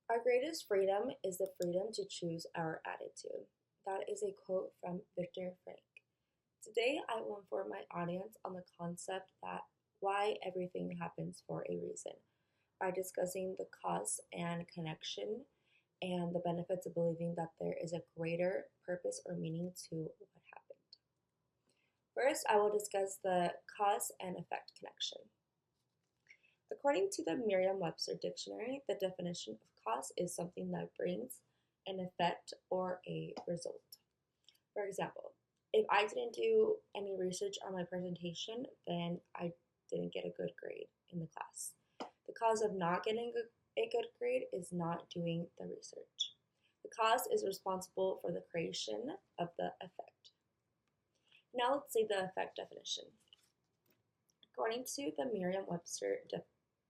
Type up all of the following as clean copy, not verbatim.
Our greatest freedom is the freedom to choose our attitude. That is a quote from Viktor Frank. Today, I will inform my audience on the concept that why everything happens for a reason by discussing the cause and connection and the benefits of believing that there is a greater purpose or meaning to what happened. First, I will discuss the cause and effect connection. According to the Merriam Webster Dictionary, the definition of cause is something that brings an effect or a result. For example, if I didn't do any research on my presentation, then I didn't get a good grade in the class. The cause of not getting a good grade is not doing the research. The cause is responsible for the creation of the effect. Now let's see the effect definition. According to the Merriam-Webster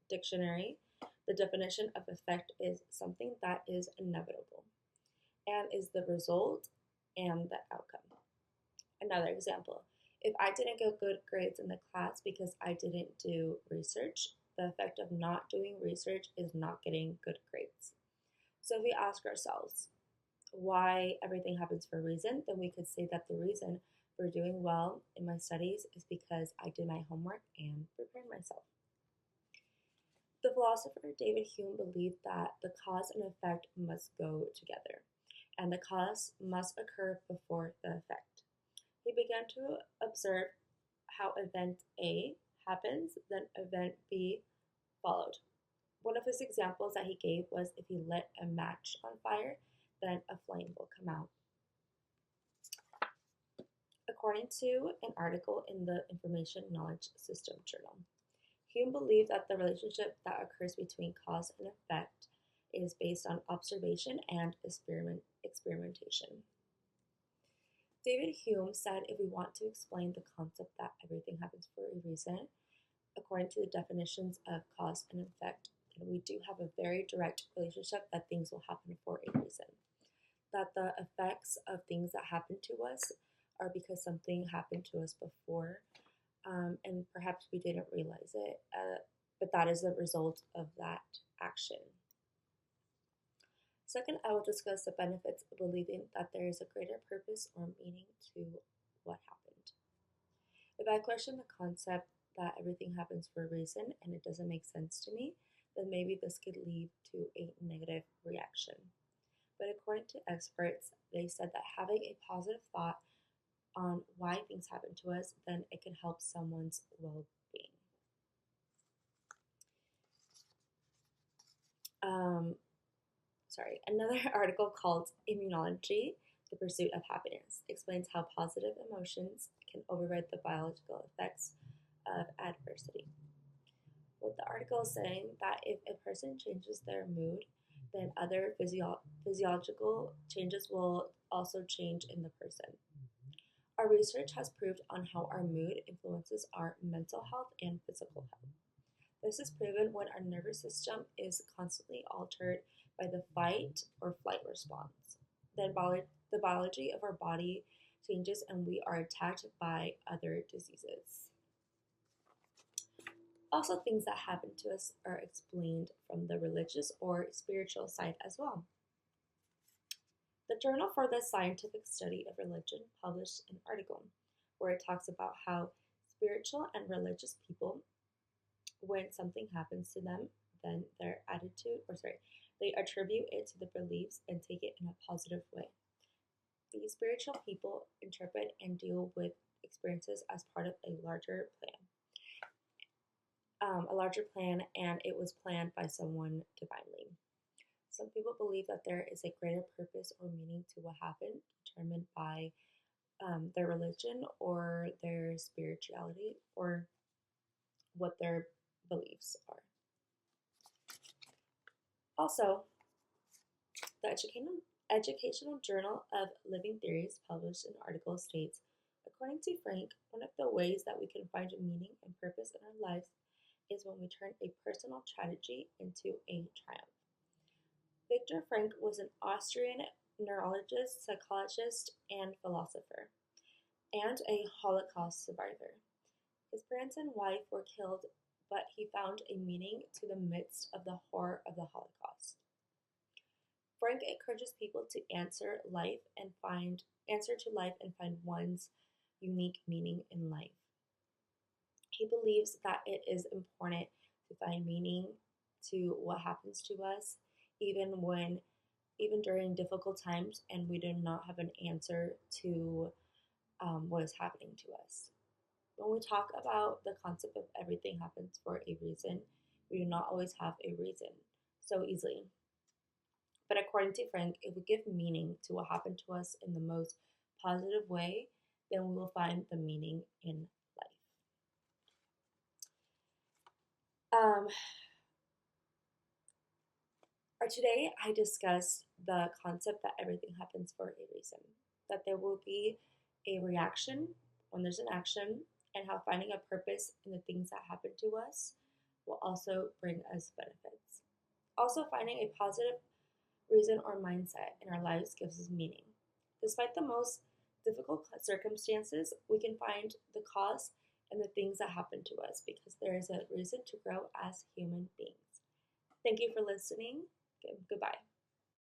Dictionary, the definition of effect is something that is inevitable and is the result and the outcome. Another example, if I didn't get good grades in the class because I didn't do research, the effect of not doing research is not getting good grades. So if we ask ourselves why everything happens for a reason, then we could say that the reason for doing well in my studies is because I did my homework and prepared myself. The philosopher David Hume believed that the cause and effect must go together, and the cause must occur before the effect. He began to observe how event A happens, then event B followed. One of his examples that he gave was if he lit a match on fire, then a flame will come out. According to an article in the Information Knowledge System Journal, Hume believed that the relationship that occurs between cause and effect is based on observation and experimentation. David Hume said if we want to explain the concept that everything happens for a reason, according to the definitions of cause and effect, then we do have a very direct relationship that things will happen for a reason. That the effects of things that happen to us are because something happened to us before, and perhaps we didn't realize it, but that is the result of that action. Second, I will discuss the benefits of believing that there is a greater purpose or meaning to what happened. If I question the concept that everything happens for a reason and it doesn't make sense to me, then maybe this could lead to a negative reaction. But according to experts, they said that having a positive thought on why things happen to us, then it can help someone's well-being. Another article called Immunology, The Pursuit of Happiness, explains how positive emotions can override the biological effects of adversity. What the article is saying that if a person changes their mood, then other physiological changes will also change in the person. Our research has proved on how our mood influences our mental health and physical health. This is proven when our nervous system is constantly altered by the fight or flight response. Then the biology of our body changes and we are attacked by other diseases. Also, things that happen to us are explained from the religious or spiritual side as well. The Journal for the Scientific Study of Religion published an article where it talks about how spiritual and religious people, when something happens to them, then their attitude, they attribute it to the beliefs and take it in a positive way. These spiritual people interpret and deal with experiences as part of a larger plan, and it was planned by someone divinely. Some people believe that there is a greater purpose or meaning to what happened, determined by their religion or their spirituality or what their beliefs are. Also, the Educational Journal of Living Theories published an article states, according to Frank, one of the ways that we can find meaning and purpose in our lives is when we turn a personal tragedy into a triumph. Viktor Frank was an Austrian neurologist, psychologist, and philosopher, and a Holocaust survivor. His parents and wife were killed, but he found a meaning to the midst of the horror of the Holocaust. Frank encourages people to answer to life and find one's unique meaning in life. He believes that it is important to find meaning to what happens to us, even when even during difficult times and we do not have an answer to what is happening to us. When we talk about the concept of everything happens for a reason, we do not always have a reason so easily. But according to Frank, if we give meaning to what happened to us in the most positive way, then we will find the meaning in life. Or today, I discussed the concept that everything happens for a reason, that there will be a reaction when there's an action, and how finding a purpose in the things that happen to us will also bring us benefits. Also, finding a positive reason or mindset in our lives gives us meaning. Despite the most difficult circumstances, we can find the cause in the things that happen to us because there is a reason to grow as human beings. Thank you for listening. Goodbye.